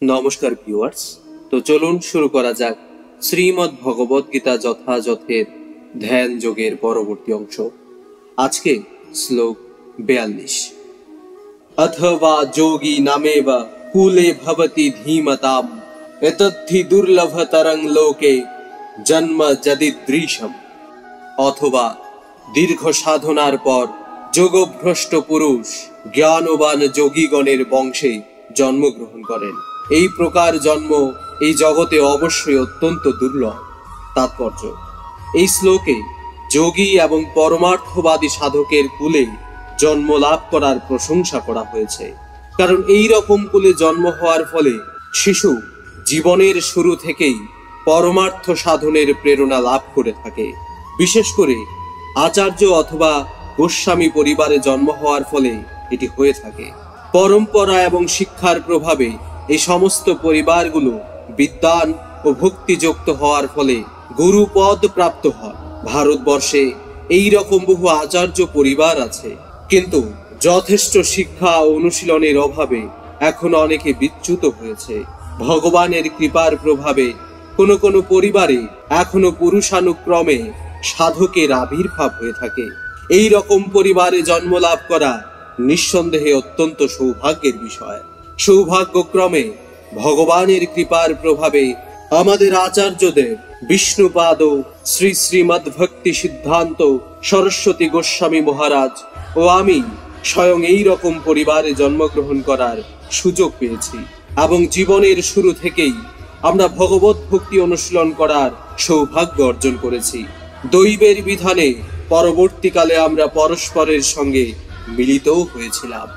নমস্কার ভিউয়ার্স, তো চলুন শুরু করা যাক শ্রীমদ্ ভগবদ গীতা যথাযথের ধ্যান যোগের পরবর্তী অংশ। আজকে শ্লোক 42। অথবা যোগী নামেবা কুলে ভবতি ধীমতাম এতদ্ধি দুর্লভতরং লোকে জন্ম যদিদৃশম। অথবা দীর্ঘ সাধনার পর যোগভ্রষ্ট পুরুষ জ্ঞানবান যোগীগণের বংশে জন্মগ্রহণ করেন। এই প্রকার জন্ম এই জগতে অবশ্যই অত্যন্ত দুর্লভ। তাৎপর্য: এই শ্লোকে যোগী এবং পরমার্থবাদী সাধকের কুলে জন্ম লাভ করার প্রশংসা করা হয়েছে। কারণ এই রকম কুলে জন্ম হওয়ার ফলে শিশু জীবনের শুরু থেকেই পরমার্থ সাধনের প্রেরণা লাভ করে থাকে। বিশেষ করে আচার্য অথবা গোস্বামী পরিবারে জন্ম হওয়ার ফলে এটি হয়ে থাকে। পরম্পরা এবং শিক্ষার প্রভাবে এই সমস্ত পরিবারগুলো বিদ্বান ও ভক্তিযুক্ত হওয়ার ফলে গুরুপদ প্রাপ্ত হয়। ভারতবর্ষে এই রকম বহু আচার্য পরিবার আছে, কিন্তু যথেষ্ট শিক্ষা ও অনুশীলনের অভাবে এখনো অনেকে বিচ্যুত হয়েছে। ভগবানের কৃপার প্রভাবে কোনো কোনো পরিবারে এখনো পুরুষানুক্রমে সাধকের আবির্ভাব হয়ে থাকে। এই রকম পরিবারে জন্ম লাভ করা নিঃসন্দেহে অত্যন্ত সৌভাগ্যের বিষয়। সৌভাগ্যক্রমে ভগবানের কৃপার প্রভাবে আমাদের আচার্যদের বিষ্ণুপাদ শ্রী শ্রীমদ্ ভক্তি সিদ্ধান্ত সরস্বতী গোস্বামী মহারাজ ও আমি স্বয়ং এই রকম পরিবারে জন্মগ্রহণ করার সুযোগ পেয়েছি এবং জীবনের শুরু থেকেই আমরা ভগবত ভক্তি অনুশীলন করার সৌভাগ্য অর্জন করেছি। দৈবের বিধানে পরবর্তীকালে আমরা পরস্পরের সঙ্গে মিলিতও হয়েছিলাম।